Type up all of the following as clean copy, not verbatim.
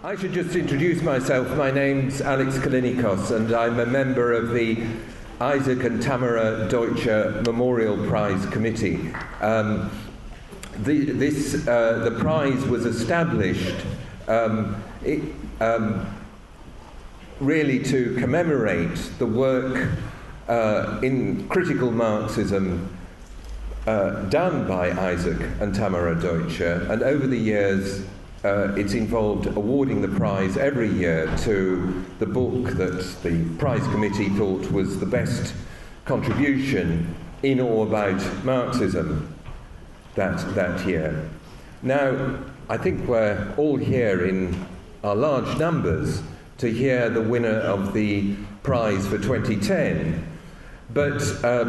I should just introduce myself. My name's Alex Kalinikos, and I'm a member of the Isaac and Tamara Deutscher Memorial Prize Committee. The prize was established really to commemorate the work in critical Marxism done by Isaac and Tamara Deutscher, and over the years it's involved awarding the prize every year to the book that the prize committee thought was the best contribution in or about Marxism that year. Now, I think we're all here in our large numbers to hear the winner of the prize for 2010. But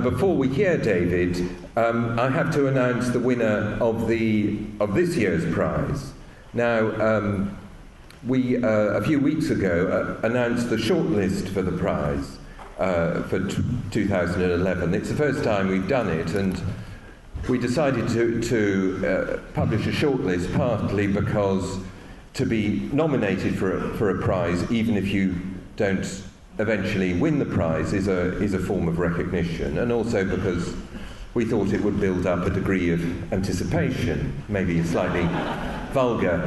before we hear David, I have to announce the winner of this year's prize. Now, we a few weeks ago announced the shortlist for the prize for 2011. It's the first time we've done it, and we decided to publish a shortlist partly because to be nominated for a prize, even if you don't eventually win the prize, is a form of recognition, and also because we thought it would build up a degree of anticipation, maybe a slightly vulgar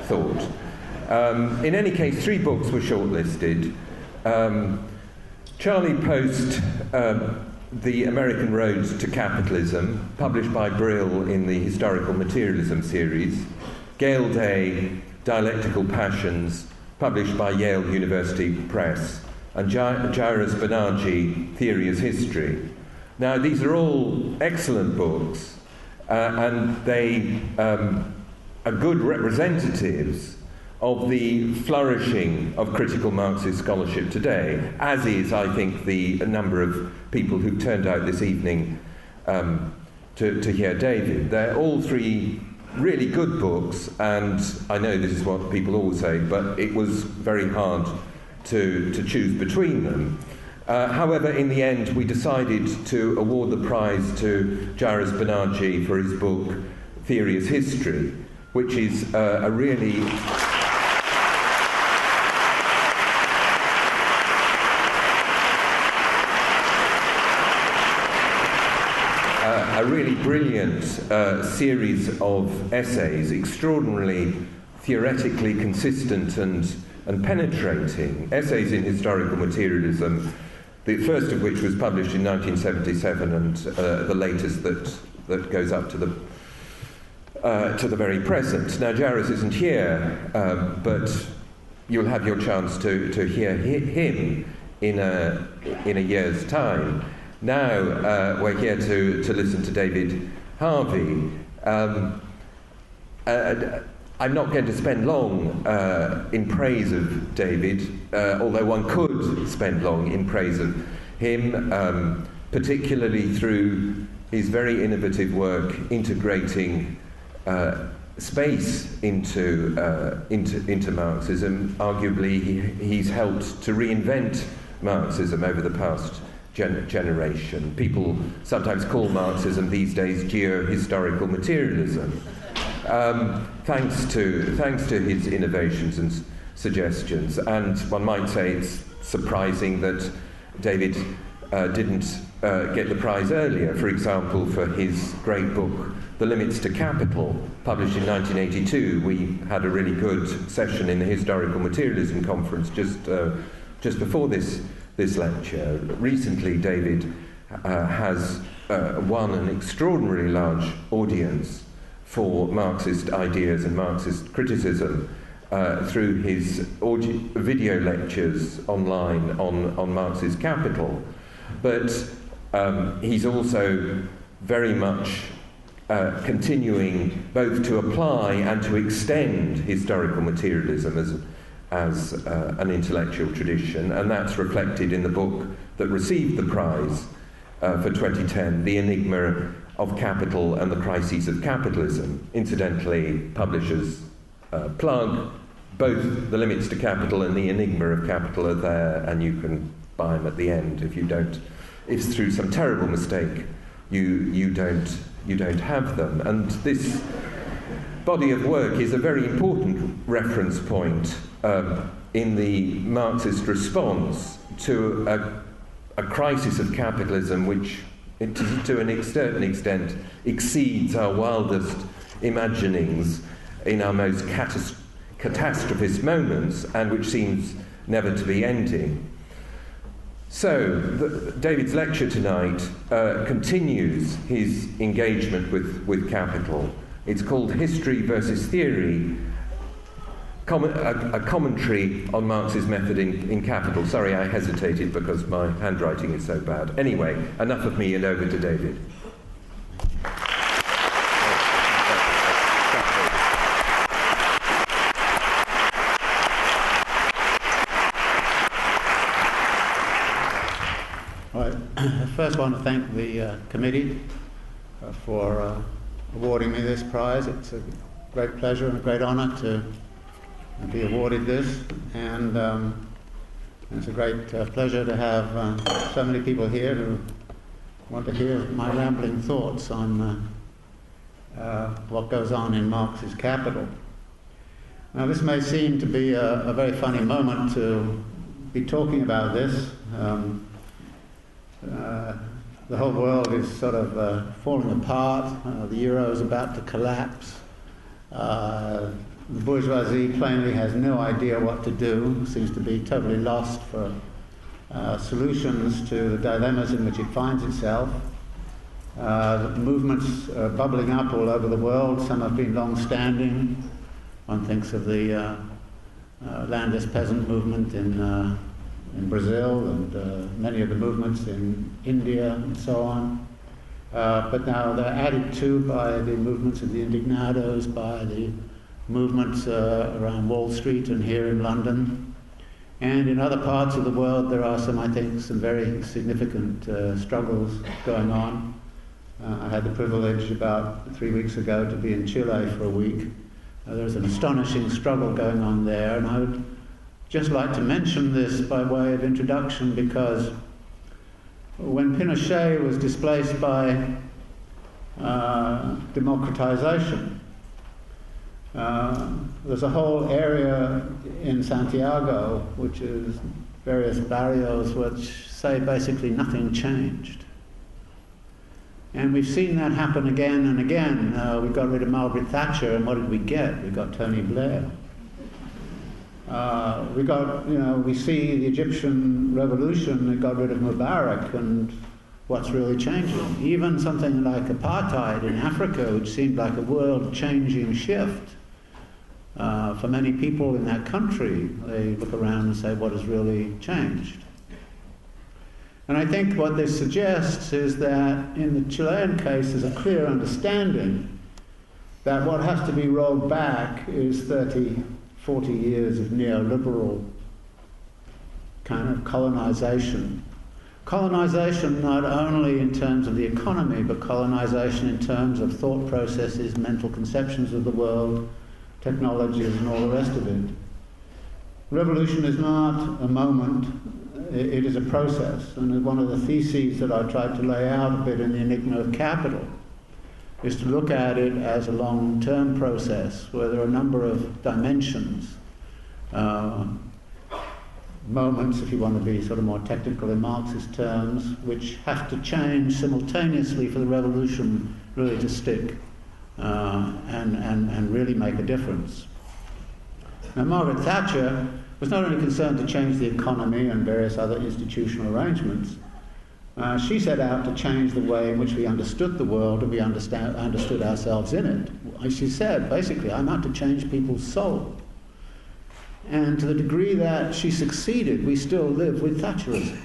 thought. In any case, 3 books were shortlisted. Charlie Post, The American Road to Capitalism, published by Brill in the Historical Materialism series. Gail Day, Dialectical Passions, published by Yale University Press. And Jairus Banaji, Theory as History. Now, these are all excellent books, and they are good representatives of the flourishing of critical Marxist scholarship today, as is, I think, the number of people who've turned out this evening to hear David. They're all 3 really good books, and I know this is what people always say, but it was very hard to choose between them. However, in the end, we decided to award the prize to Jairus Banaji for his book, Theory as History, which is a really... a really brilliant series of essays, extraordinarily theoretically consistent and penetrating, essays in historical materialism, the first of which was published in 1977, and the latest that goes up to the very present. Now, Jairus isn't here, but you'll have your chance to hear him in a year's time. Now we're here to listen to David Harvey. I'm not going to spend long in praise of David, although one could spend long in praise of him, particularly through his very innovative work integrating space into Marxism. Arguably, he's helped to reinvent Marxism over the past generation. People sometimes call Marxism these days geo-historical materialism. Thanks to his innovations and suggestions, and one might say it's surprising that David didn't get the prize earlier, for example, for his great book, The Limits to Capital, published in 1982. We had a really good session in the Historical Materialism Conference just before this lecture. Recently, David has won an extraordinarily large audience for Marxist ideas and Marxist criticism through his video lectures online on Marx's Capital. But he's also very much continuing both to apply and to extend historical materialism as an intellectual tradition, and that's reflected in the book that received the prize for 2010, The Enigma of Capital and the Crises of Capitalism. Incidentally, publishers plug both The Limits to Capital and The Enigma of Capital are there, and you can buy them at the end if through some terrible mistake you don't have them. And this body of work is a very important reference point in the Marxist response to a crisis of capitalism which, to a certain extent, exceeds our wildest imaginings in our most catastrophist moments, and which seems never to be ending. So, David's lecture tonight continues his engagement with capital. It's called History versus Theory, a commentary on Marx's method in Capital. Sorry, I hesitated because my handwriting is so bad. Anyway, enough of me and over to David. I first want to thank the committee for awarding me this prize. It's a great pleasure and a great honour to be awarded this, and it's a great pleasure to have so many people here who want to hear my rambling thoughts on what goes on in Marx's Capital. Now, this may seem to be a very funny moment to be talking about this. The whole world is sort of falling apart. The euro is about to collapse. The bourgeoisie plainly has no idea what to do, seems to be totally lost for solutions to the dilemmas in which it finds itself. The movements are bubbling up all over the world. Some have been long-standing. One thinks of the landless peasant movement in Brazil, and many of the movements in India and so on. But now they're added to by the movements of the indignados, by the movements around Wall Street and here in London. And in other parts of the world there are some very significant struggles going on. I had the privilege about 3 weeks ago to be in Chile for a week. There's an astonishing struggle going on there, and I would just like to mention this by way of introduction, because when Pinochet was displaced by democratization, there's a whole area in Santiago, which is various barrios, which say basically nothing changed. And we've seen that happen again and again. We got rid of Margaret Thatcher, and what did we get? We got Tony Blair. We see the Egyptian revolution that got rid of Mubarak, and what's really changing? Even something like apartheid in Africa, which seemed like a world-changing shift for many people in that country, they look around and say, what has really changed? And I think what this suggests is that in the Chilean case, there's a clear understanding that what has to be rolled back is 30, 40 years of neoliberal kind of colonization. Colonization not only in terms of the economy, but colonization in terms of thought processes, mental conceptions of the world, technologies, and all the rest of it. Revolution is not a moment, it is a process. And one of the theses that I tried to lay out a bit in the Enigma of Capital is to look at it as a long-term process where there are a number of dimensions, moments, if you want to be sort of more technical in Marxist terms, which have to change simultaneously for the revolution really to stick and really make a difference. Now, Margaret Thatcher was not only concerned to change the economy and various other institutional arrangements, she set out to change the way in which we understood the world and we understood ourselves in it. She said, basically, I'm out to change people's soul. And to the degree that she succeeded, we still live with Thatcherism.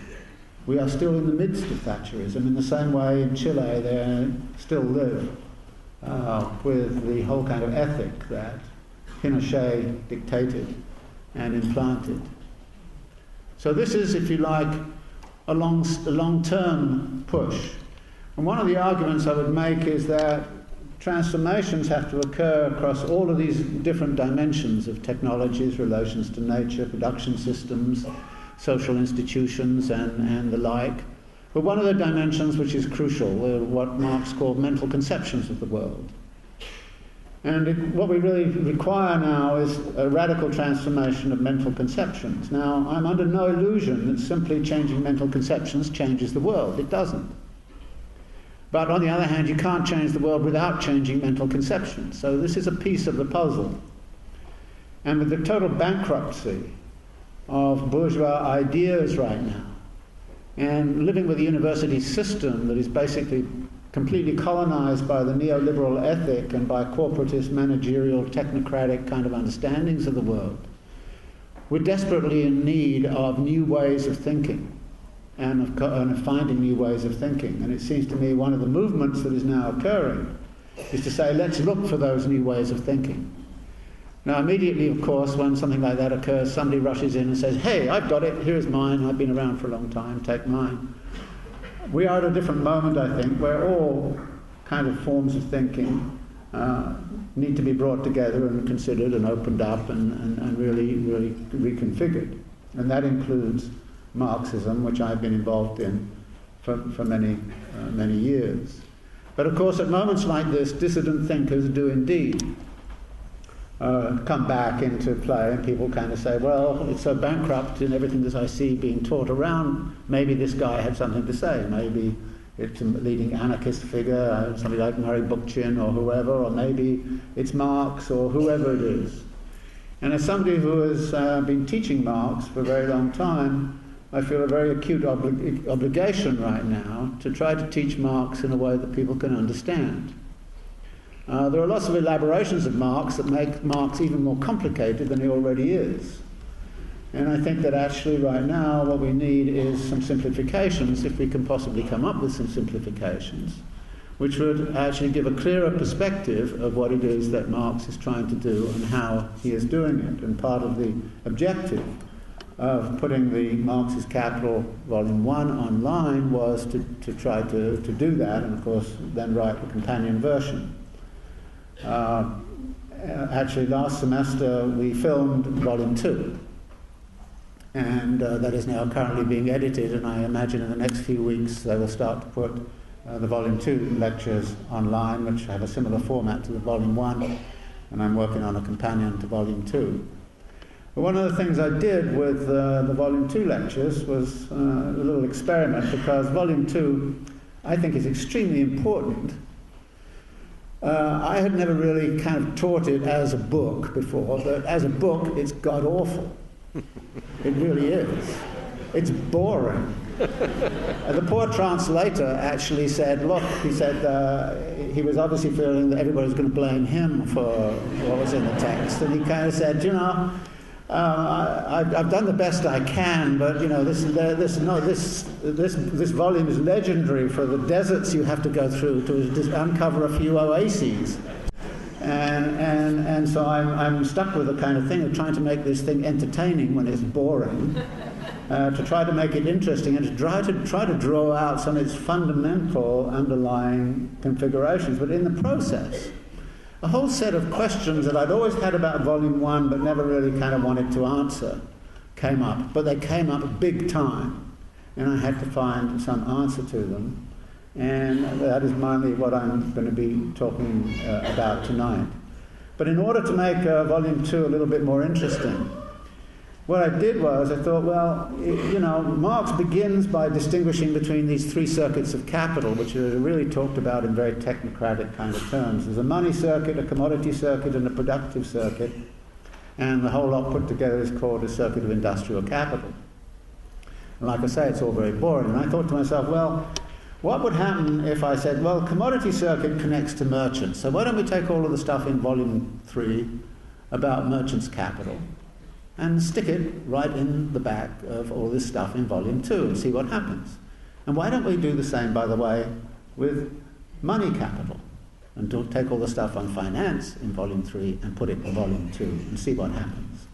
We are still in the midst of Thatcherism. In the same way in Chile, they still live with the whole kind of ethic that Pinochet dictated and implanted. So this is, if you like, a long-term push. And one of the arguments I would make is that transformations have to occur across all of these different dimensions of technologies, relations to nature, production systems, social institutions, and the like. But one of the dimensions which is crucial are what Marx called mental conceptions of the world. And what we really require now is a radical transformation of mental conceptions. Now, I'm under no illusion that simply changing mental conceptions changes the world. It doesn't. But on the other hand, you can't change the world without changing mental conceptions. So this is a piece of the puzzle. And with the total bankruptcy of bourgeois ideas right now, and living with a university system that is basically completely colonized by the neoliberal ethic and by corporatist, managerial, technocratic kind of understandings of the world, we're desperately in need of new ways of thinking and of finding new ways of thinking. And it seems to me one of the movements that is now occurring is to say, let's look for those new ways of thinking. Now, immediately, of course, when something like that occurs, somebody rushes in and says, hey, I've got it, here's mine, I've been around for a long time, take mine. We are at a different moment, I think, where all kind of forms of thinking need to be brought together and considered and opened up and really reconfigured. And that includes Marxism, which I've been involved in for many years. But of course, at moments like this, dissident thinkers do indeed come back into play, and people kind of say, well, it's so bankrupt in everything that I see being taught around, maybe this guy had something to say, maybe it's a leading anarchist figure, somebody like Murray Bookchin or whoever, or maybe it's Marx or whoever it is. And as somebody who has been teaching Marx for a very long time, I feel a very acute obligation right now to try to teach Marx in a way that people can understand. There are lots of elaborations of Marx that make Marx even more complicated than he already is. And I think that actually right now what we need is some simplifications, if we can possibly come up with some simplifications, which would actually give a clearer perspective of what it is that Marx is trying to do and how he is doing it. And part of the objective of putting the Marx's Capital Volume 1 online was to try to do that, and of course then write the companion version. Actually, last semester we filmed Volume 2, and that is now currently being edited, and I imagine in the next few weeks they will start to put the Volume 2 lectures online, which have a similar format to the Volume 1, and I'm working on a companion to Volume 2. But one of the things I did with the Volume 2 lectures was a little experiment, because Volume 2 I think is extremely important. I had never really kind of taught it as a book before, but as a book, it's god-awful. It really is. It's boring. The poor translator actually said, look, he said he was obviously feeling that everybody was going to blame him for what was in the text, and he kind of said, you know, I've done the best I can, but you know, this volume is legendary for the deserts you have to go through to uncover a few oases, and so I'm stuck with the kind of thing of trying to make this thing entertaining when it's boring, to try to make it interesting and to try to draw out some of its fundamental underlying configurations, but in the process, a whole set of questions that I'd always had about Volume 1 but never really kind of wanted to answer came up. But they came up big time, and I had to find some answer to them. And that is mainly what I'm going to be talking about tonight. But in order to make Volume 2 a little bit more interesting, what I did was I thought, well, you know, Marx begins by distinguishing between these three circuits of capital, which are really talked about in very technocratic kind of terms. There's a money circuit, a commodity circuit, and a productive circuit, and the whole lot put together is called a circuit of industrial capital. And like I say, it's all very boring. And I thought to myself, well, what would happen if I said, well, commodity circuit connects to merchants, so why don't we take all of the stuff in Volume 3 about merchants' capital and stick it right in the back of all this stuff in Volume 2 and see what happens. And why don't we do the same, by the way, with money capital, and take all the stuff on finance in Volume 3 and put it in Volume 2 and see what happens.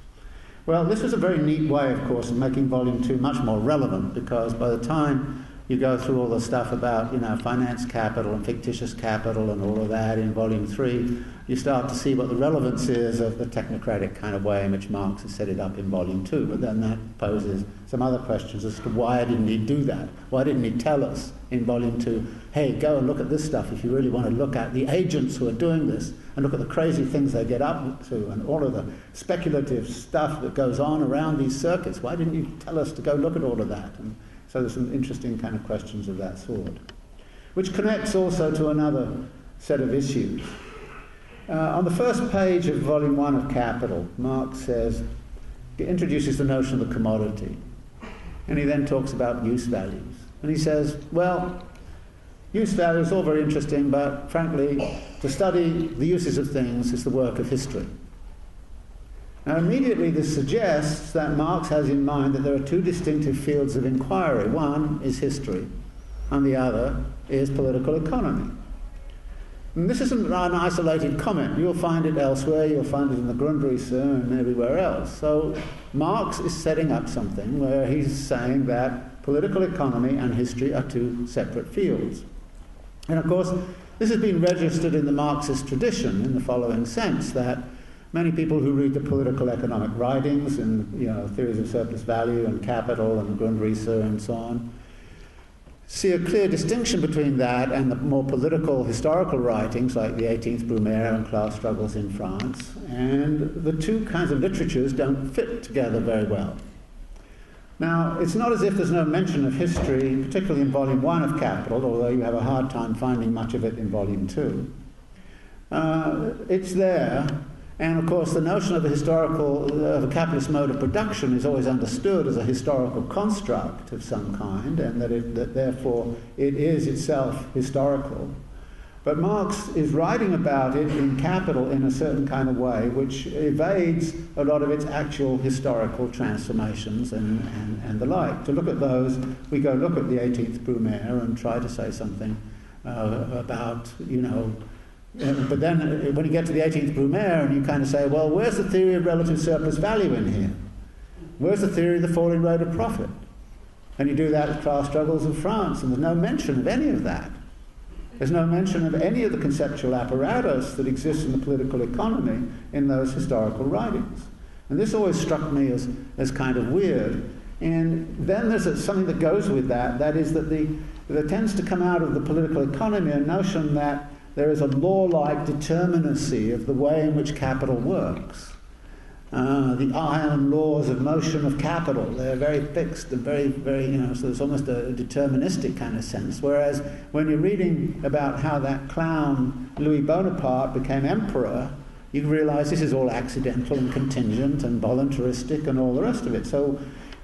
Well, this was a very neat way, of course, of making Volume 2 much more relevant, because by the time you go through all the stuff about, you know, finance capital and fictitious capital and all of that in Volume 3, you start to see what the relevance is of the technocratic kind of way in which Marx has set it up in Volume 2. But then that poses some other questions as to why didn't he do that? Why didn't he tell us in Volume 2, hey, go and look at this stuff if you really want to look at the agents who are doing this, and look at the crazy things they get up to, and all of the speculative stuff that goes on around these circuits. Why didn't you tell us to go look at all of that? And so there's some interesting kind of questions of that sort, which connects also to another set of issues. On the first page of Volume 1 of Capital, Marx introduces the notion of the commodity. And he then talks about use values. And he says, well, use value is all very interesting, but frankly, to study the uses of things is the work of history. Now, immediately this suggests that Marx has in mind that there are two distinctive fields of inquiry. One is history, and the other is political economy. And this isn't an isolated comment. You'll find it elsewhere. You'll find it in the Grundrisse and everywhere else. So Marx is setting up something where he's saying that political economy and history are two separate fields. And of course, this has been registered in the Marxist tradition in the following sense, that many people who read the political economic writings and theories of surplus value and capital and the Grundrisse and so on, see a clear distinction between that and the more political historical writings like the 18th Brumaire and class struggles in France, and the two kinds of literatures don't fit together very well. Now, it's not as if there's no mention of history, particularly in Volume 1 of Capital, although you have a hard time finding much of it in Volume 2. It's there, and of course the notion of a capitalist mode of production is always understood as a historical construct of some kind, and that therefore it is itself historical. But Marx is writing about it in Capital in a certain kind of way which evades a lot of its actual historical transformations and the like. To look at those, we go look at the 18th Brumaire and try to say something about, but then when you get to the 18th Brumaire and you kind of say, well, where's the theory of relative surplus value in here? Where's the theory of the falling rate of profit? And you do that with class struggles of France, and there's no mention of any of that. There's no mention of any of the conceptual apparatus that exists in the political economy in those historical writings. And this always struck me as kind of weird. And then there's something that goes with that, that is that there tends to come out of the political economy a notion that there is a law-like determinacy of the way in which capital works. The iron laws of motion of capital, they're very fixed and very, very, so there's almost a deterministic kind of sense. Whereas when you're reading about how that clown Louis Bonaparte became emperor, you realise this is all accidental and contingent and voluntaristic and all the rest of it. So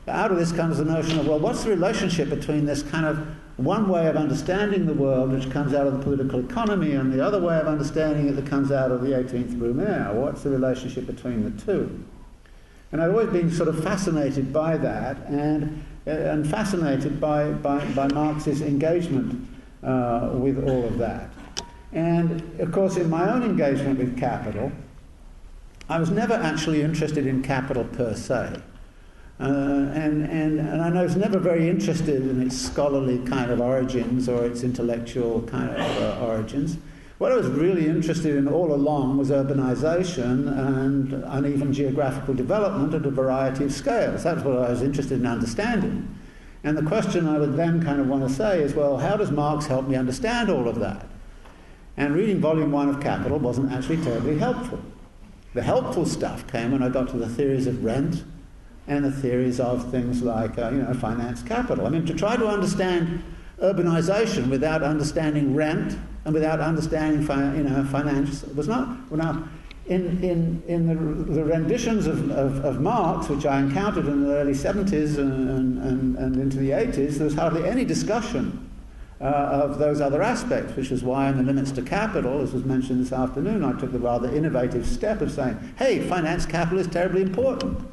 out of this comes the notion of, well, what's the relationship between this kind of one way of understanding the world which comes out of the political economy and the other way of understanding it that comes out of the 18th Brumaire? What's the relationship between the two? And I've always been sort of fascinated by that and fascinated by Marx's engagement with all of that. And of course in my own engagement with capital, I was never actually interested in capital per se. And I was never very interested in its scholarly kind of origins or its intellectual kind of origins. What I was really interested in all along was urbanization and uneven geographical development at a variety of scales. That's what I was interested in understanding. And the question I would then kind of want to say is, well, how does Marx help me understand all of that? And reading Volume 1 of Capital wasn't actually terribly helpful. The helpful stuff came when I got to the theories of rent and the theories of things like, finance capital. I mean, to try to understand urbanization without understanding rent and without understanding, finance was not. Now, in the renditions of Marx, which I encountered in the early 70s and into the 80s, there was hardly any discussion of those other aspects, which is why in the Limits to Capital, as was mentioned this afternoon, I took the rather innovative step of saying, hey, finance capital is terribly important.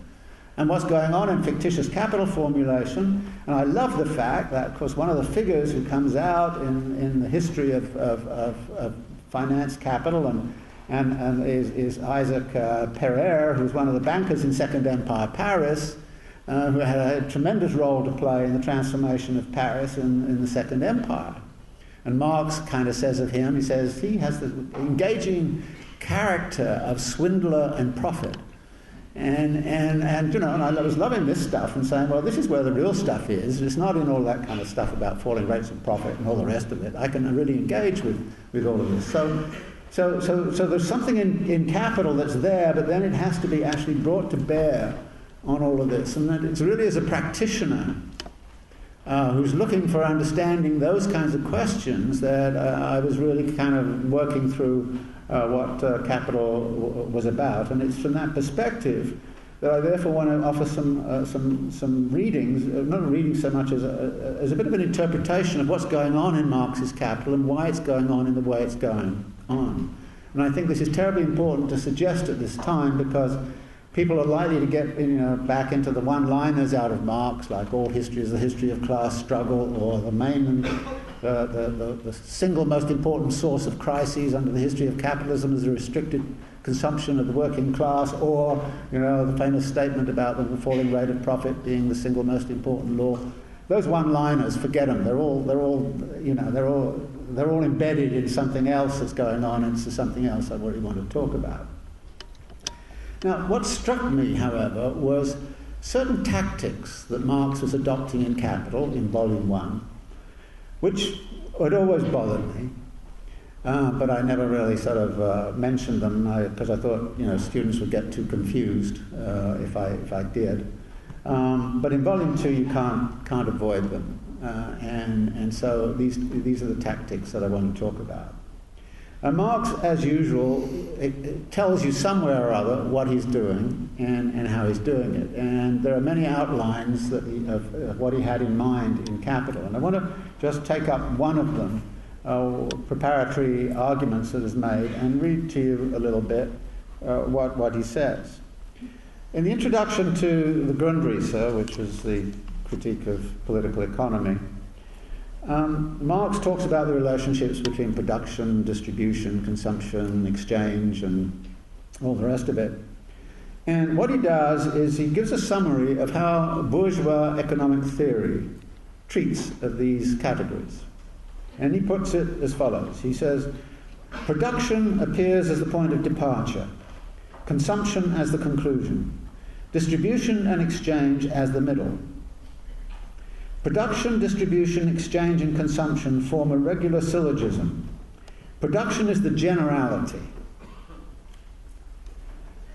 And what's going on in fictitious capital formulation. And I love the fact that, of course, one of the figures who comes out in the history of finance capital and is Isaac Pereire, who's one of the bankers in Second Empire Paris, who had a tremendous role to play in the transformation of Paris in the Second Empire. And Marx kind of says of him, he says he has the engaging character of swindler and prophet. And you know, and I was loving this stuff and saying, well, this is where the real stuff is. It's not in all that kind of stuff about falling rates of profit and all the rest of it. I can really engage with all of this. So there's something in Capital that's there, but then it has to be actually brought to bear on all of this. And that it's really as a practitioner who's looking for understanding those kinds of questions that I was really kind of working through what Capital was about. And it's from that perspective that I therefore want to offer some readings, not a reading so much as a bit of an interpretation of what's going on in Marx's Capital and why it's going on in the way it's going on. And I think this is terribly important to suggest at this time, because people are likely to get back into the one-liners out of Marx, like all history is the history of class struggle, or the single most important source of crises under the history of capitalism is the restricted consumption of the working class, or the famous statement about the falling rate of profit being the single most important law. Those one-liners, forget them. They're all embedded in something else that's going on, and it's something else I really want to talk about. Now, what struck me, however, was certain tactics that Marx was adopting in Capital in Volume 1, which had always bothered me, but I never really sort of mentioned them because I thought students would get too confused if I did. But in Volume 2 you can't avoid them, and so these are the tactics that I want to talk about. Marx, as usual, it tells you somewhere or other what he's doing and how he's doing it. And there are many outlines of what he had in mind in Capital. And I want to just take up one of them, preparatory arguments that is made, and read to you a little bit what he says. In the introduction to the Grundrisse, which is the critique of political economy, Marx talks about the relationships between production, distribution, consumption, exchange, and all the rest of it. And what he does is he gives a summary of how bourgeois economic theory treats of these categories. And he puts it as follows. He says, production appears as the point of departure, consumption as the conclusion, distribution and exchange as the middle. Production, distribution, exchange, and consumption form a regular syllogism. Production is the generality.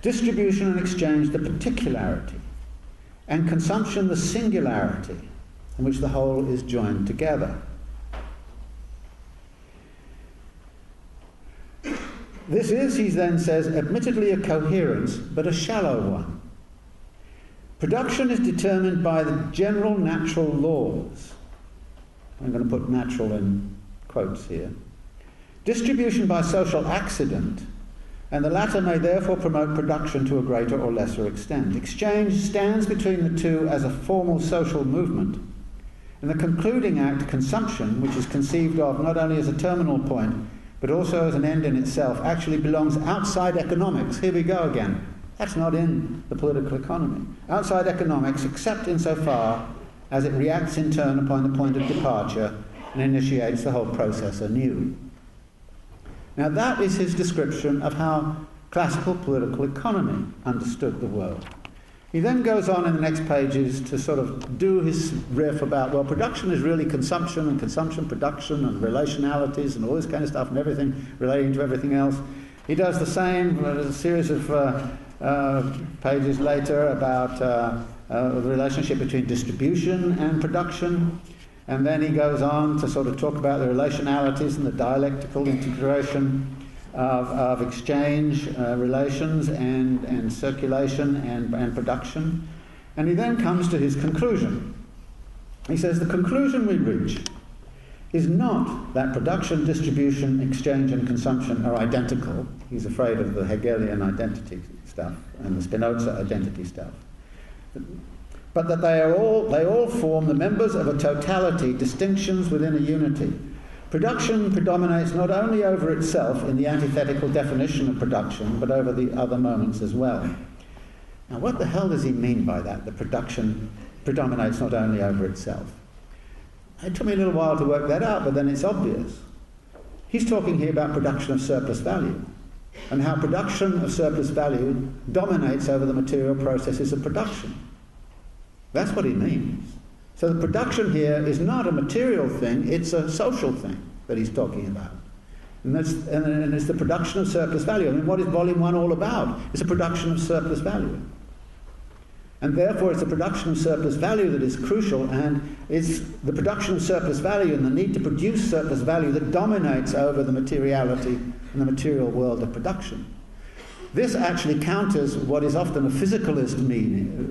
Distribution and exchange the particularity. And consumption the singularity, in which the whole is joined together. This is, he then says, admittedly a coherence, but a shallow one. Production is determined by the general natural laws. I'm going to put natural in quotes here. Distribution by social accident, and the latter may therefore promote production to a greater or lesser extent. Exchange stands between the two as a formal social movement. And the concluding act, consumption, which is conceived of not only as a terminal point, but also as an end in itself, actually belongs outside economics. Here we go again. That's not in the political economy. Outside economics, except insofar as it reacts in turn upon the point of departure and initiates the whole process anew. Now that is his description of how classical political economy understood the world. He then goes on in the next pages to sort of do his riff about, well, production is really consumption, and consumption, production, and relationalities, and all this kind of stuff, and everything relating to everything else. He does the same, a series of pages later about the relationship between distribution and production. And then he goes on to sort of talk about the relationalities and the dialectical integration of exchange relations and circulation and production. And he then comes to his conclusion. He says, the conclusion we reach is not that production, distribution, exchange and consumption are identical. He's afraid of the Hegelian identity stuff and the Spinoza identity stuff. But that they all form the members of a totality, distinctions within a unity. Production predominates not only over itself in the antithetical definition of production, but over the other moments as well. Now what the hell does he mean by that? The production predominates not only over itself. It took me a little while to work that out, but then it's obvious. He's talking here about production of surplus value. and how production of surplus value dominates over the material processes of production. That's what he means. So the production here is not a material thing, it's a social thing that he's talking about. And it's the production of surplus value. I mean, what is Volume 1 all about? It's a production of surplus value. And therefore it's the production of surplus value that is crucial, and it's the production of surplus value and the need to produce surplus value that dominates over the materiality and the material world of production. This actually counters what is often a physicalist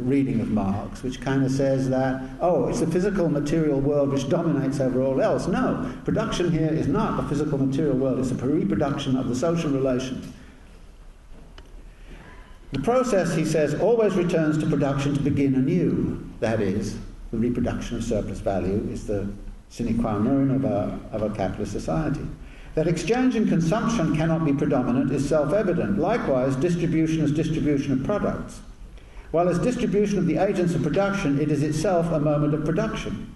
reading of Marx, which kind of says that, oh, it's the physical material world which dominates over all else. No, production here is not the physical material world, it's a reproduction of the social relation. The process, he says, always returns to production to begin anew. That is, the reproduction of surplus value is the sine qua non of a capitalist society. That exchange and consumption cannot be predominant is self-evident. Likewise, distribution is distribution of products. While as distribution of the agents of production, it is itself a moment of production.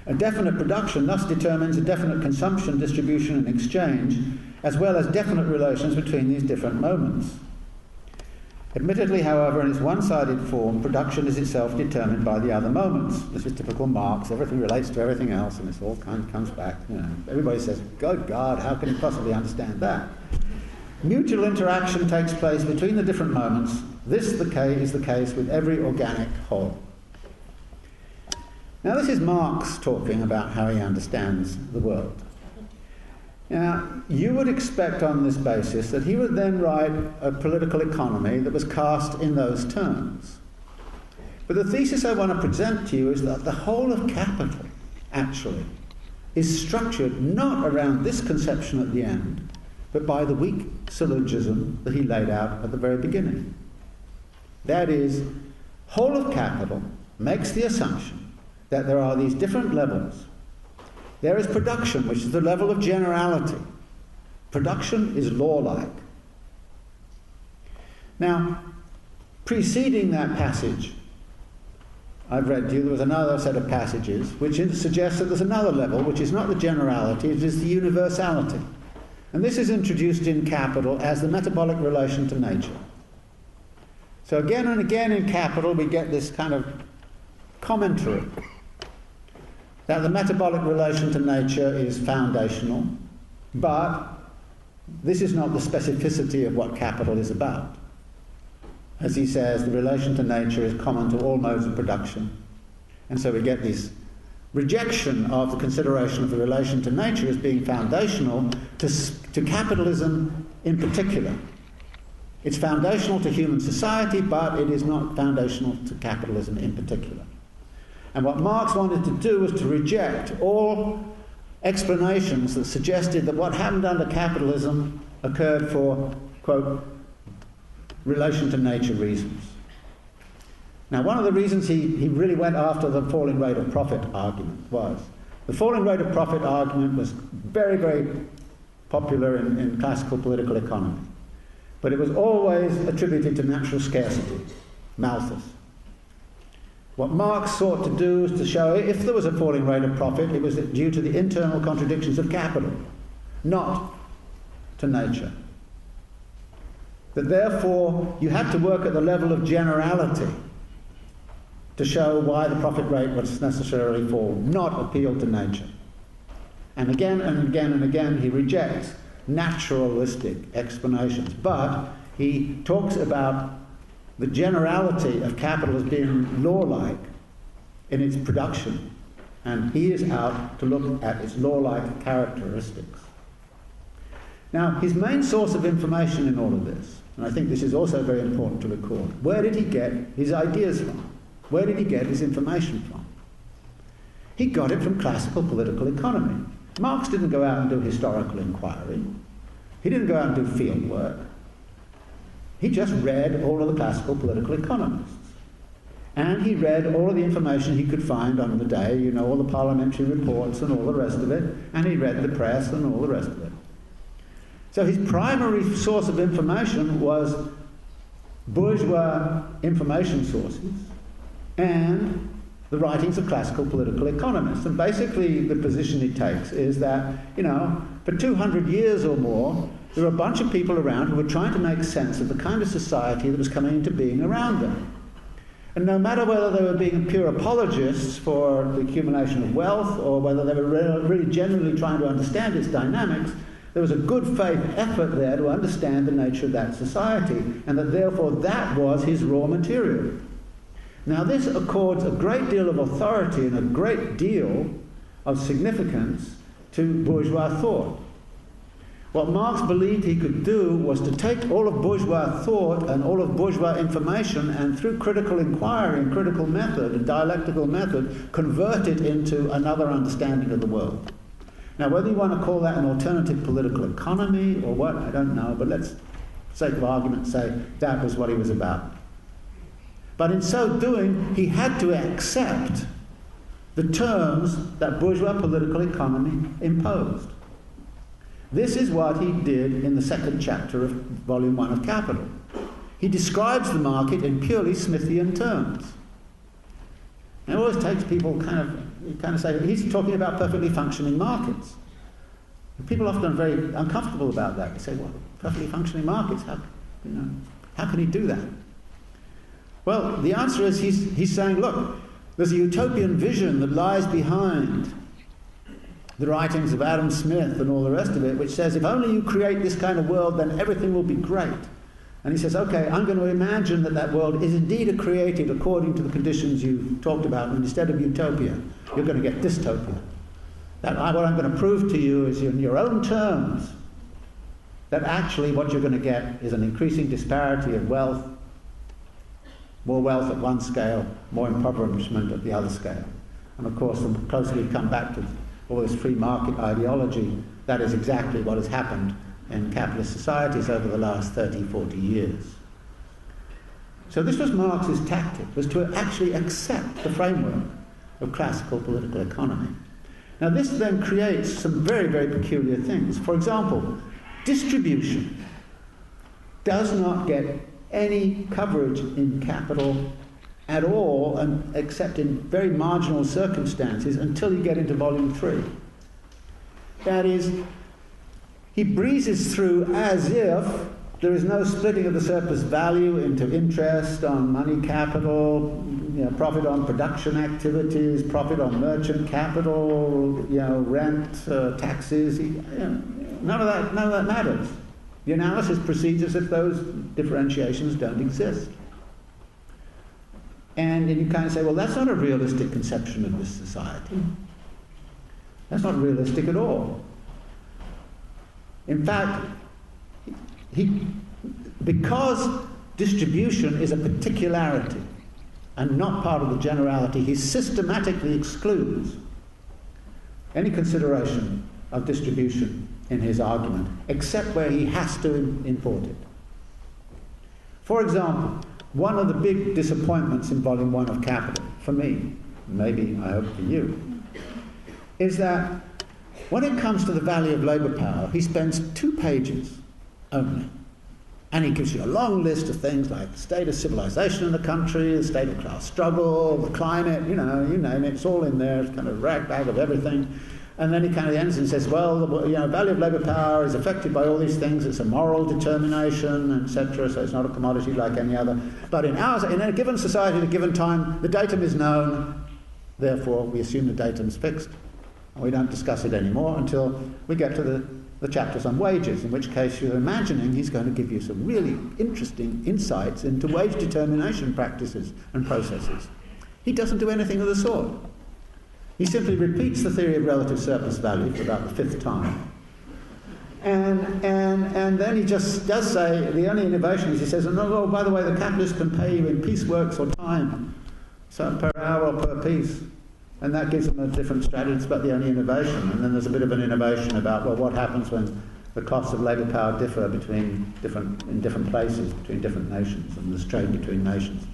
A definite production thus determines a definite consumption, distribution and exchange, as well as definite relations between these different moments. Admittedly, however, in its one-sided form, production is itself determined by the other moments. This is typical Marx. Everything relates to everything else, and this all kind of comes back. You know, everybody says, "Good God, how can you possibly understand that?" Mutual interaction takes place between the different moments. This is the case with every organic whole. Now, this is Marx talking about how he understands the world. Now, you would expect on this basis that he would then write a political economy that was cast in those terms. But the thesis I want to present to you is that the whole of capital, actually, is structured not around this conception at the end, but by the weak syllogism that he laid out at the very beginning. That is, whole of capital makes the assumption that there are these different levels. There is production, which is the level of generality. Production is law-like. Now, preceding that passage, I've read to you, there was another set of passages which suggests that there's another level, which is not the generality, it is the universality. And this is introduced in Capital as the metabolic relation to nature. So again and again in Capital we get this kind of commentary that the metabolic relation to nature is foundational, but this is not the specificity of what capital is about. As he says, the relation to nature is common to all modes of production. And so we get this rejection of the consideration of the relation to nature as being foundational to capitalism in particular. It's foundational to human society, but it is not foundational to capitalism in particular. And what Marx wanted to do was to reject all explanations that suggested that what happened under capitalism occurred for, quote, relation to nature reasons. Now, one of the reasons he really went after the falling rate of profit argument was the falling rate of profit argument was very, very popular in classical political economy. But it was always attributed to natural scarcity, Malthus. What Marx sought to do was to show if there was a falling rate of profit, it was due to the internal contradictions of capital, not to nature. That therefore you had to work at the level of generality to show why the profit rate was necessarily fall, not appeal to nature. And again and again and again he rejects naturalistic explanations, but he talks about the generality of capital as being law-like in its production, and he is out to look at its law-like characteristics. Now, his main source of information in all of this, and I think this is also very important to record, where did he get his ideas from? Where did he get his information from? He got it from classical political economy. Marx didn't go out and do historical inquiry. He didn't go out and do field work. He just read all of the classical political economists. And he read all of the information he could find on the day, you know, all the parliamentary reports and all the rest of it, and he read the press and all the rest of it. So his primary source of information was bourgeois information sources and the writings of classical political economists. And basically the position he takes is that, you know, for 200 years or more, there were a bunch of people around who were trying to make sense of the kind of society that was coming into being around them. And no matter whether they were being pure apologists for the accumulation of wealth or whether they were really genuinely trying to understand its dynamics, there was a good faith effort there to understand the nature of that society, and that therefore that was his raw material. Now this accords a great deal of authority and a great deal of significance to bourgeois thought. What Marx believed he could do was to take all of bourgeois thought and all of bourgeois information and through critical inquiry and critical method and dialectical method convert it into another understanding of the world. Now whether you want to call that an alternative political economy or what, I don't know, but let's, for sake of argument, say that was what he was about. But in so doing, he had to accept the terms that bourgeois political economy imposed. This is what he did in the second chapter of Volume 1 of Capital. He describes the market in purely Smithian terms. And it always takes people kind of say, he's talking about perfectly functioning markets. And people often are very uncomfortable about that. They say, well, perfectly functioning markets, how can he do that? Well, the answer is he's saying, look, there's a utopian vision that lies behind the writings of Adam Smith and all the rest of it, which says if only you create this kind of world, then everything will be great. And he says, okay, I'm going to imagine that that world is indeed created according to the conditions you talked about, and instead of utopia, you're going to get dystopia. What I'm going to prove to you is in your own terms that actually what you're going to get is an increasing disparity of wealth, more wealth at one scale, more impoverishment at the other scale. And of course, the closer we come back to all this free market ideology, that is exactly what has happened in capitalist societies over the last 30, 40 years. So this was Marx's tactic, was to actually accept the framework of classical political economy. Now this then creates some very, very peculiar things. For example, distribution does not get any coverage in Capital at all, except in very marginal circumstances, until you get into Volume 3. That is, he breezes through as if there is no splitting of the surplus value into interest on money capital, profit on production activities, profit on merchant capital, rent, taxes. None of that matters. The analysis proceeds as if those differentiations don't exist. And you kind of say, well, that's not a realistic conception of this society. That's not realistic at all. In fact, because distribution is a particularity and not part of the generality, he systematically excludes any consideration of distribution in his argument, except where he has to import it. For example, one of the big disappointments in Volume 1 of Capital, for me, maybe I hope for you, is that when it comes to the value of labour power, he spends 2 pages only. And he gives you a long list of things like the state of civilization in the country, the state of class struggle, the climate, you name it, it's all in there, it's kind of a rag bag of everything. And then he kind of ends and says, well, the value of labour power is affected by all these things. It's a moral determination, etc. So it's not a commodity like any other. But in a given society, at a given time, the datum is known. Therefore, we assume the datum is fixed. And we don't discuss it anymore until we get to the chapters on wages, in which case you're imagining he's going to give you some really interesting insights into wage determination practices and processes. He doesn't do anything of the sort. He simply repeats the theory of relative surplus value for about the 5th time. And then he just does say, the only innovation is he says, oh, by the way, the capitalist can pay you in pieceworks or time, so per hour or per piece. And that gives them a different strategy. It's about the only innovation. And then there's a bit of an innovation about, well, what happens when the costs of labour power differ in different places, between different nations, and there's trade between nations.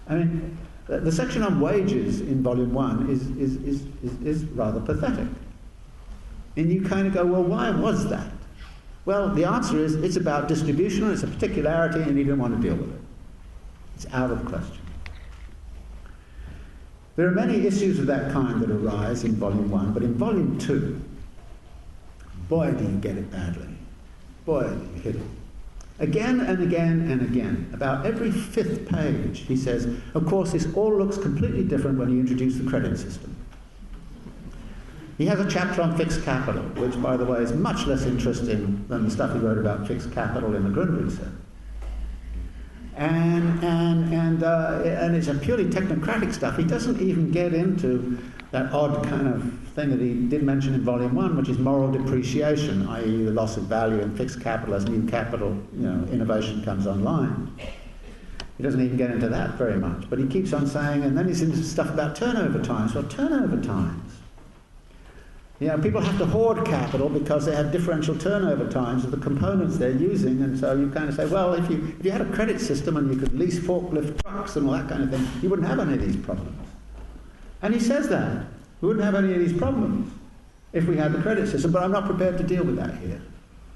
I mean, the section on wages in Volume 1 is rather pathetic. And you kind of go, well, why was that? Well, the answer is it's about distribution, it's a particularity, and he didn't want to deal with it. It's out of question. There are many issues of that kind that arise in Volume 1, but in Volume 2, boy, do you get it badly. Boy, you hit it. Again and again and again, about every 5th page, he says, of course, this all looks completely different when you introduce the credit system. He has a chapter on fixed capital, which, by the way, is much less interesting than the stuff he wrote about fixed capital in the Grundrisse. And it's a purely technocratic stuff. He doesn't even get into that odd kind of thing that he did mention in Volume 1, which is moral depreciation, i.e. the loss of value in fixed capital as new capital, innovation comes online. He doesn't even get into that very much. But he keeps on saying, and then he's into stuff about turnover times. Well, turnover times. People have to hoard capital because they have differential turnover times of the components they're using, and so you kind of say, well, if you had a credit system and you could lease forklift trucks and all that kind of thing, you wouldn't have any of these problems. And he says that. We wouldn't have any of these problems if we had the credit system, but I'm not prepared to deal with that here.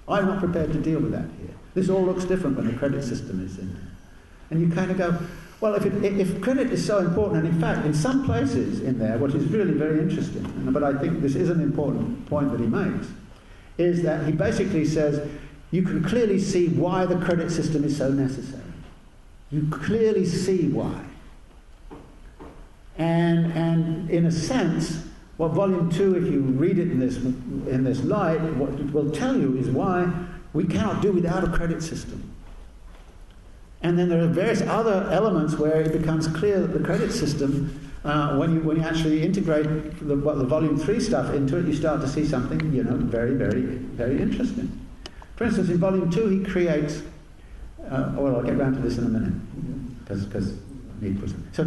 I'm not prepared to deal with that here. This all looks different when the credit system is in there. And you kind of go, well, if credit is so important, and in fact, in some places in there, what is really very interesting, but I think this is an important point that he makes, is that he basically says, you can clearly see why the credit system is so necessary. You clearly see why. And in a sense, what Volume 2, if you read it in this light, what it will tell you is why we cannot do without a credit system. And then there are various other elements where it becomes clear that the credit system, when you actually integrate the Volume 3 stuff into it, you start to see something, very, very, very interesting. For instance, in Volume 2, he creates, well, I'll get around to this in a minute, because I need to put some. So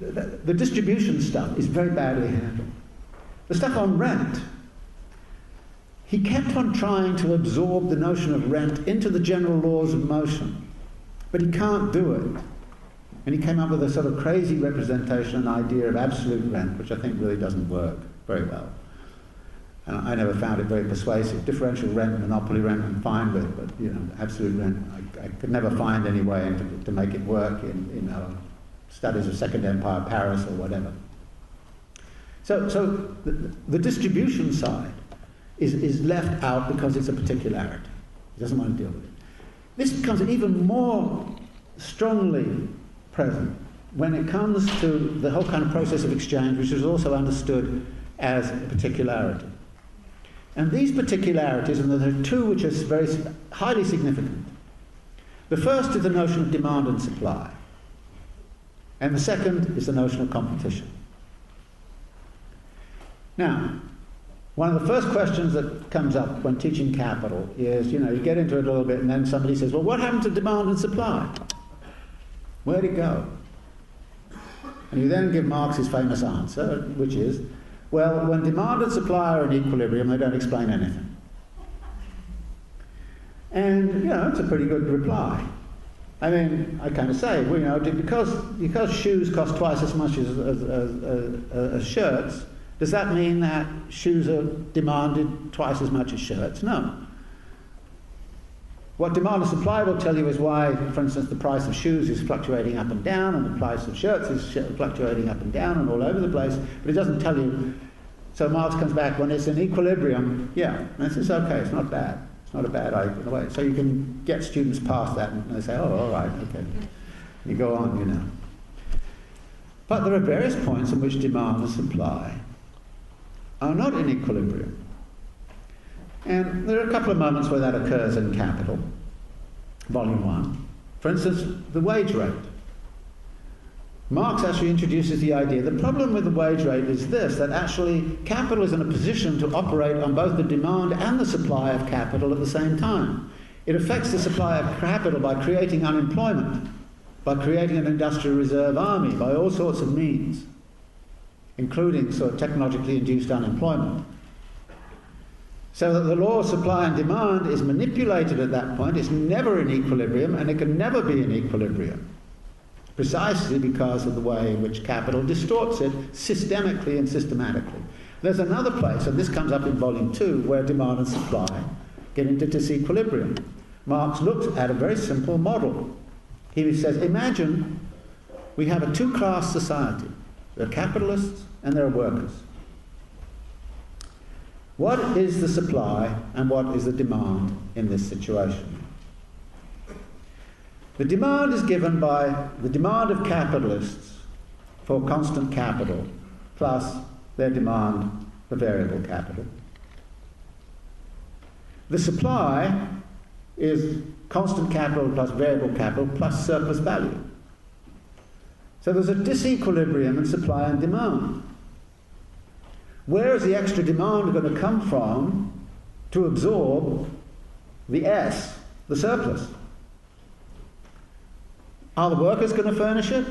the distribution stuff is very badly handled. The stuff on rent, he kept on trying to absorb the notion of rent into the general laws of motion. But he can't do it. And he came up with a sort of crazy representation and idea of absolute rent, which I think really doesn't work very well. And I never found it very persuasive. Differential rent, monopoly rent, I'm fine with, but absolute rent, I could never find any way to make it work in studies of Second Empire Paris or whatever. So the distribution side is left out because it's a particularity. He doesn't want to deal with it. This becomes even more strongly present when it comes to the whole kind of process of exchange, which is also understood as a particularity. And these particularities, and there are two which are very highly significant. The first is the notion of demand and supply. And the second is the notion of competition. Now, one of the first questions that comes up when teaching capital is, you get into it a little bit and then somebody says, well, what happened to demand and supply? Where'd it go? And you then give Marx's famous answer, which is, well, when demand and supply are in equilibrium, they don't explain anything. And, it's a pretty good reply. I mean, I kind of say, well, because shoes cost twice as much as shirts, does that mean that shoes are demanded twice as much as shirts? No. What demand and supply will tell you is why, for instance, the price of shoes is fluctuating up and down, and the price of shirts is fluctuating up and down and all over the place, but it doesn't tell you. So Marx comes back, when it's in equilibrium, and this is okay, it's not bad. It's not a bad idea in a way. So you can get students past that, and they say, oh, all right, okay. You go on, But there are various points in which demand and supply are not in equilibrium. And there are a couple of moments where that occurs in Capital, Volume 1. For instance, the wage rate. Marx actually introduces the idea, the problem with the wage rate is this, that actually capital is in a position to operate on both the demand and the supply of capital at the same time. It affects the supply of capital by creating unemployment, by creating an industrial reserve army, by all sorts of means, including sort of technologically induced unemployment. So that the law of supply and demand is manipulated at that point. It's never in equilibrium, and it can never be in equilibrium, precisely because of the way in which capital distorts it systemically and systematically. There's another place, and this comes up in Volume 2, where demand and supply get into disequilibrium. Marx looks at a very simple model. He says, imagine we have a two-class society. There are capitalists and there are workers. What is the supply and what is the demand in this situation? The demand is given by the demand of capitalists for constant capital plus their demand for variable capital. The supply is constant capital plus variable capital plus surplus value. So there's a disequilibrium in supply and demand. Where is the extra demand going to come from to absorb the S, the surplus? Are the workers going to furnish it?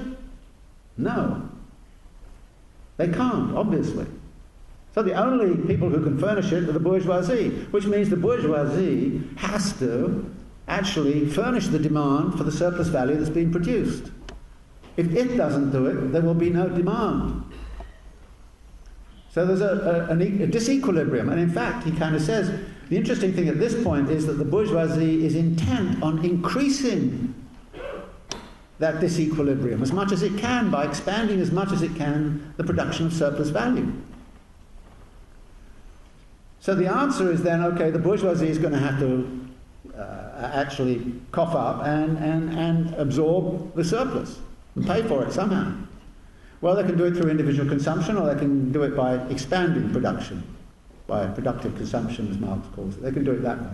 No. They can't, obviously. So the only people who can furnish it are the bourgeoisie, which means the bourgeoisie has to actually furnish the demand for the surplus value that's being produced. If it doesn't do it, there will be no demand. So there's a disequilibrium. And in fact, he kind of says, the interesting thing at this point is that the bourgeoisie is intent on increasing that disequilibrium as much as it can by expanding as much as it can the production of surplus value. So the answer is then, okay, the bourgeoisie is going to have to actually cough up and absorb the surplus and pay for it somehow. Well, they can do it through individual consumption, or they can do it by expanding production, by productive consumption, as Marx calls it. They can do it that way.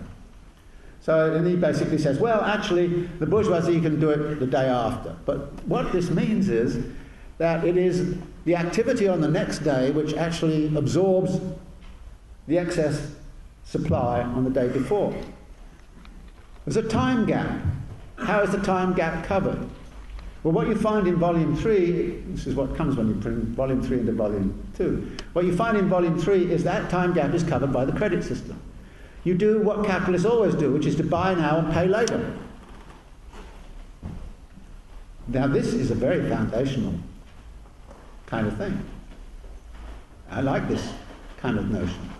So, and he basically says, well, actually, the bourgeoisie can do it the day after. But what this means is that it is the activity on the next day which actually absorbs the excess supply on the day before. There's a time gap. How is the time gap covered? Well, what you find in Volume 3, this is what comes when you bring Volume 3 into Volume 2. What you find in Volume 3 is that time gap is covered by the credit system. You do what capitalists always do, which is to buy now and pay later. Now, this is a very foundational kind of thing. I like this kind of notion.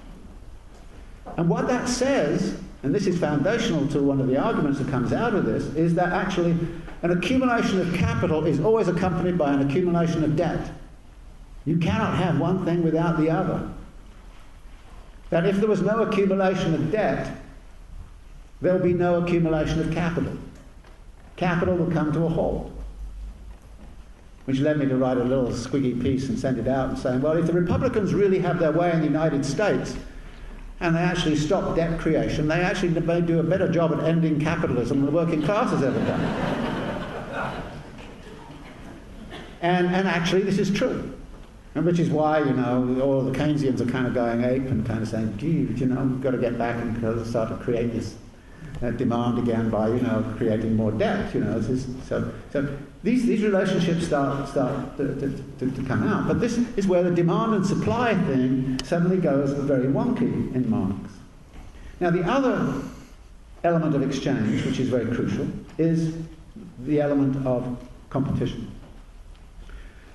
And what that says, and this is foundational to one of the arguments that comes out of this, is that actually an accumulation of capital is always accompanied by an accumulation of debt. You cannot have one thing without the other. That if there was no accumulation of debt, there will be no accumulation of capital. Capital will come to a halt. Which led me to write a little squiggy piece and send it out and saying, well, if the Republicans really have their way in the United States, and they actually stop debt creation, they actually may do a better job at ending capitalism than the working class has ever done. And actually this is true. And which is why, you know, all the Keynesians are kind of going ape and kind of saying, gee, you know, we've got to get back and start to create this demand again by, you know, creating more debt, you know. So these relationships start to come out. But this is where the demand and supply thing suddenly goes very wonky in Marx. Now, the other element of exchange, which is very crucial, is the element of competition.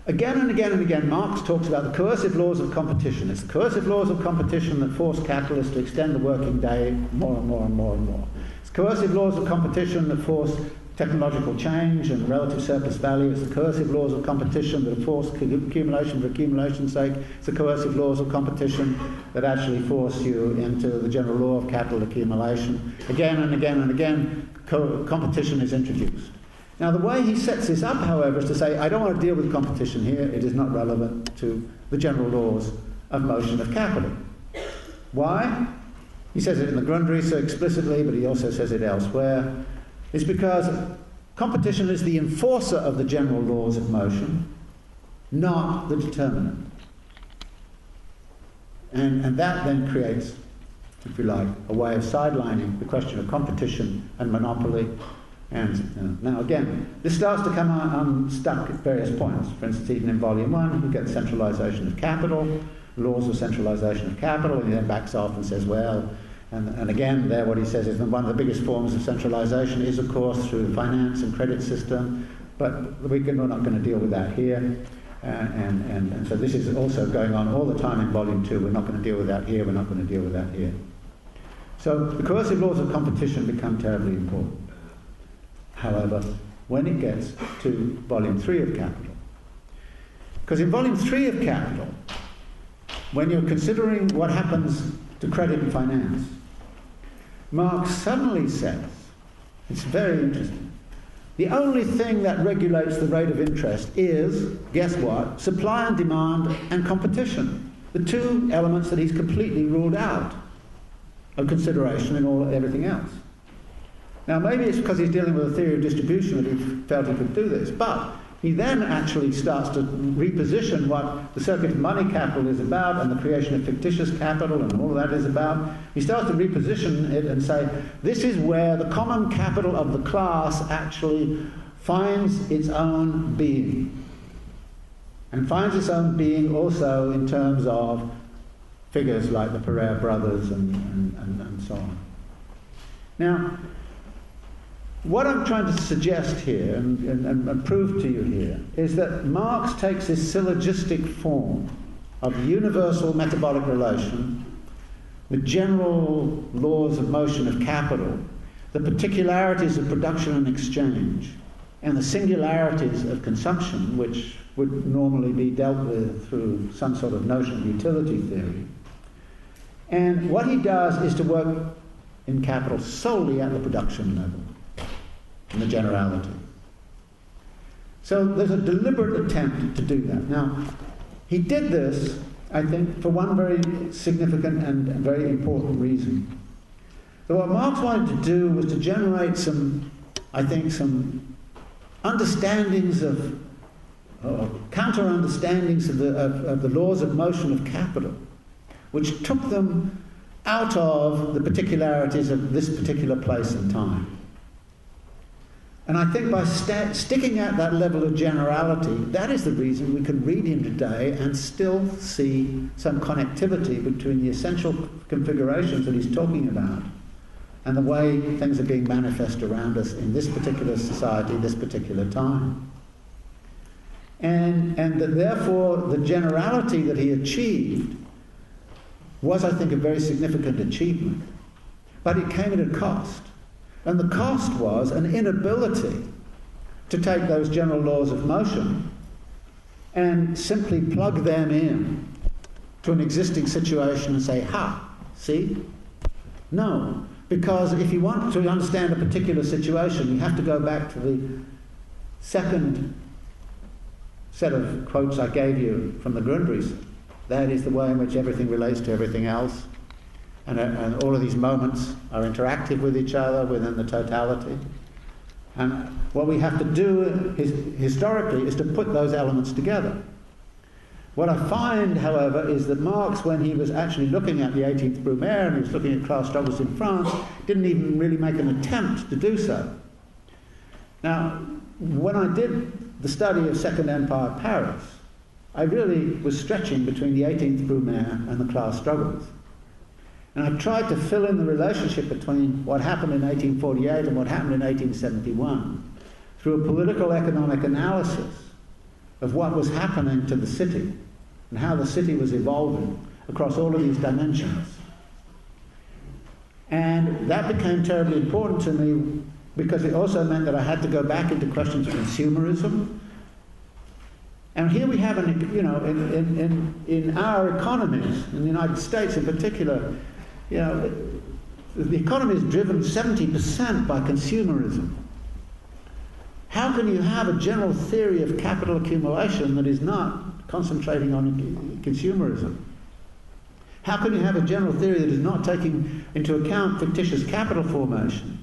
Again and again and again, Marx talks about the coercive laws of competition. It's the coercive laws of competition that force capitalists to extend the working day more and more and more and more. It's coercive laws of competition that force technological change and relative surplus value. It's the coercive laws of competition that force accumulation for accumulation's sake. It's the coercive laws of competition that actually force you into the general law of capital accumulation. Again and again and again, competition is introduced. Now, the way he sets this up, however, is to say, I don't want to deal with competition here. It is not relevant to the general laws of motion of capital. Why? He says it in the Grundrisse so explicitly, but he also says it elsewhere. It's because competition is the enforcer of the general laws of motion, not the determinant. And that then creates, if you like, a way of sidelining the question of competition and monopoly. And now again, this starts to come unstuck at various points. For instance, even in Volume 1, you get centralisation of capital, laws of centralisation of capital, and he then backs off and says, well, and again, there what he says is that one of the biggest forms of centralisation is, of course, through the finance and credit system, but we're not going to deal with that here. And so this is also going on all the time in Volume 2. We're not going to deal with that here, we're not going to deal with that here. So the coercive laws of competition become terribly important. However, when it gets to Volume 3 of Capital, because in Volume 3 of Capital, when you're considering what happens to credit and finance, Marx suddenly says, it's very interesting, the only thing that regulates the rate of interest is, guess what, supply and demand and competition. The two elements that he's completely ruled out of consideration in everything else. Now maybe it's because he's dealing with a theory of distribution that he felt he could do this, but he then actually starts to reposition what the circuit of money capital is about and the creation of fictitious capital and all of that is about. He starts to reposition it and say, this is where the common capital of the class actually finds its own being. And finds its own being also in terms of figures like the Pereira brothers and so on. Now, what I'm trying to suggest here and prove to you here is that Marx takes this syllogistic form of universal metabolic relation, the general laws of motion of capital, the particularities of production and exchange, and the singularities of consumption, which would normally be dealt with through some sort of notion of utility theory. And what he does is to work in capital solely at the production level, in the generality. So there's a deliberate attempt to do that. Now, he did this, I think, for one very significant and very important reason. So what Marx wanted to do was to generate some understandings of, counter-understandings of the laws of motion of capital, which took them out of the particularities of this particular place and time. And I think by sticking at that level of generality, that is the reason we can read him today and still see some connectivity between the essential configurations that he's talking about and the way things are being manifest around us in this particular society, this particular time. And that therefore the generality that he achieved was, I think, a very significant achievement. But it came at a cost. And the cost was an inability to take those general laws of motion and simply plug them in to an existing situation and say, ha, see? No, because if you want to understand a particular situation, you have to go back to the second set of quotes I gave you from the Grundrisse. That is the way in which everything relates to everything else. And all of these moments are interactive with each other within the totality. And what we have to do historically is to put those elements together. What I find, however, is that Marx, when he was actually looking at the 18th Brumaire and he was looking at class struggles in France, didn't even really make an attempt to do so. Now, when I did the study of Second Empire Paris, I really was stretching between the 18th Brumaire and the class struggles. And I tried to fill in the relationship between what happened in 1848 and what happened in 1871 through a political economic analysis of what was happening to the city and how the city was evolving across all of these dimensions. And that became terribly important to me because it also meant that I had to go back into questions of consumerism. And here we have, in our economies, in the United States in particular, the economy is driven 70% by consumerism. How can you have a general theory of capital accumulation that is not concentrating on consumerism? How can you have a general theory that is not taking into account fictitious capital formation?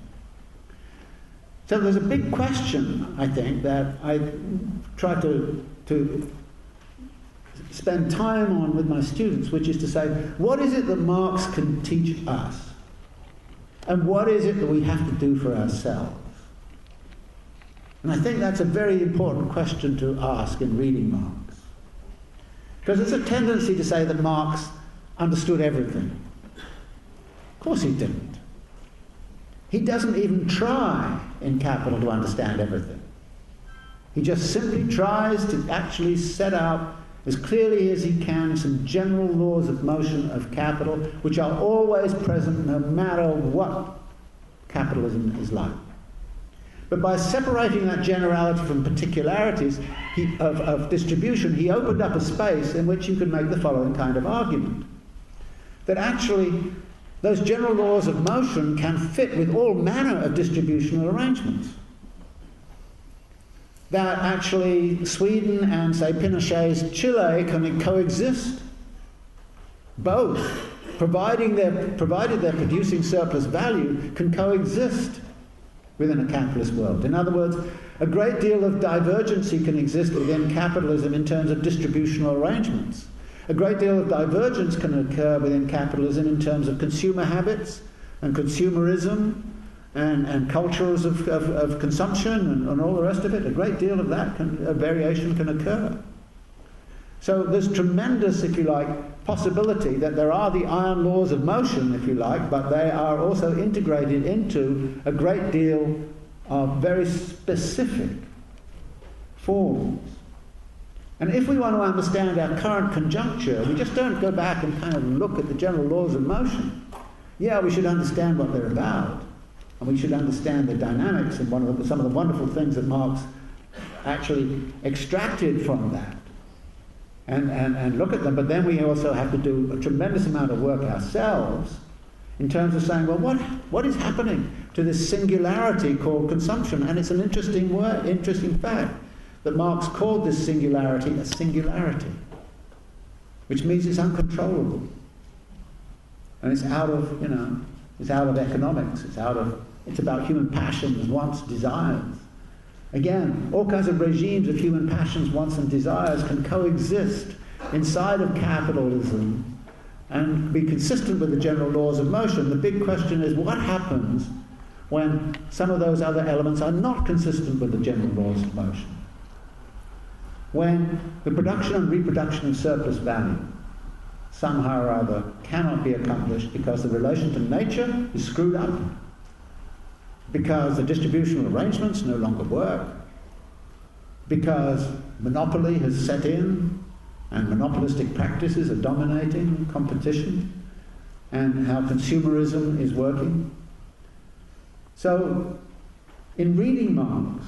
So there's a big question, I think, that I try to spend time on with my students, which is to say, what is it that Marx can teach us? And what is it that we have to do for ourselves? And I think that's a very important question to ask in reading Marx. Because there's a tendency to say that Marx understood everything. Of course he didn't. He doesn't even try in Capital to understand everything. He just simply tries to actually set out as clearly as he can some general laws of motion of capital, which are always present no matter what capitalism is like. But by separating that generality from particularities of distribution, he opened up a space in which you could make the following kind of argument. that actually those general laws of motion can fit with all manner of distributional arrangements. That actually Sweden and, say, Pinochet's Chile can coexist. Both, provided they're producing surplus value, can coexist within a capitalist world. In other words, a great deal of divergency can exist within capitalism in terms of distributional arrangements. A great deal of divergence can occur within capitalism in terms of consumer habits and consumerism and cultures of consumption and all the rest of it. A great deal of that variation can occur. So there's tremendous, if you like, possibility that there are the iron laws of motion, if you like, but they are also integrated into a great deal of very specific forms. And if we want to understand our current conjuncture, we just don't go back and kind of look at the general laws of motion. Yeah, we should understand what they're about, and we should understand the dynamics and some of the wonderful things that Marx actually extracted from that, and look at them. But then we also have to do a tremendous amount of work ourselves in terms of saying, well, what is happening to this singularity called consumption? And it's an interesting fact that Marx called this singularity a singularity, which means it's uncontrollable. And it's out of, it's out of economics, it's about human passions, wants, desires. Again, all kinds of regimes of human passions, wants and desires can coexist inside of capitalism and be consistent with the general laws of motion. The big question is, what happens when some of those other elements are not consistent with the general laws of motion? When the production and reproduction of surplus value somehow or other cannot be accomplished because the relation to nature is screwed up, because the distributional arrangements no longer work, because monopoly has set in and monopolistic practices are dominating competition, and how consumerism is working. So, in reading Marx,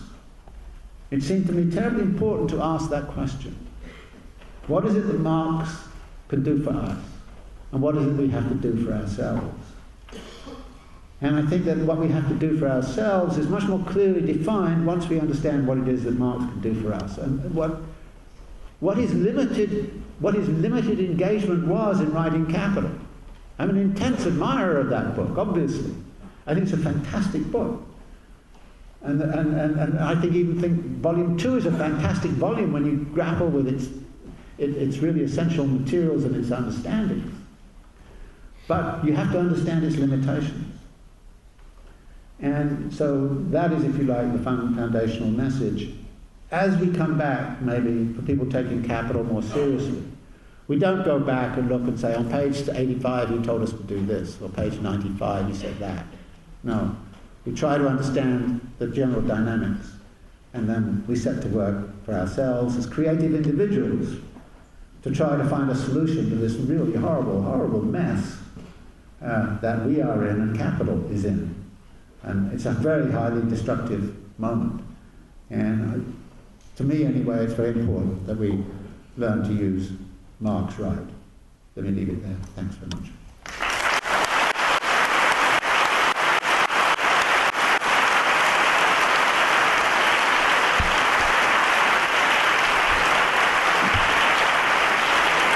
it seemed to me terribly important to ask that question. What is it that Marx can do for us? And what is it we have to do for ourselves? And I think that what we have to do for ourselves is much more clearly defined once we understand what it is that Marx can do for us. And what his limited engagement was in writing Capital. I'm an intense admirer of that book, obviously. I think it's a fantastic book. And I think Volume 2 is a fantastic volume when you grapple with its really essential materials and its understanding. But you have to understand its limitations. And so that is, if you like, the foundational message. As we come back, maybe, for people taking Capital more seriously, we don't go back and look and say, on page 85 you told us to do this, or page 95 you said that. No. We try to understand the general dynamics, and then we set to work for ourselves as creative individuals to try to find a solution to this really horrible, horrible mess that we are in and Capital is in. And it's a very highly destructive moment. And to me, anyway, it's very important that we learn to use Marx right. Let me leave it there. Thanks very much.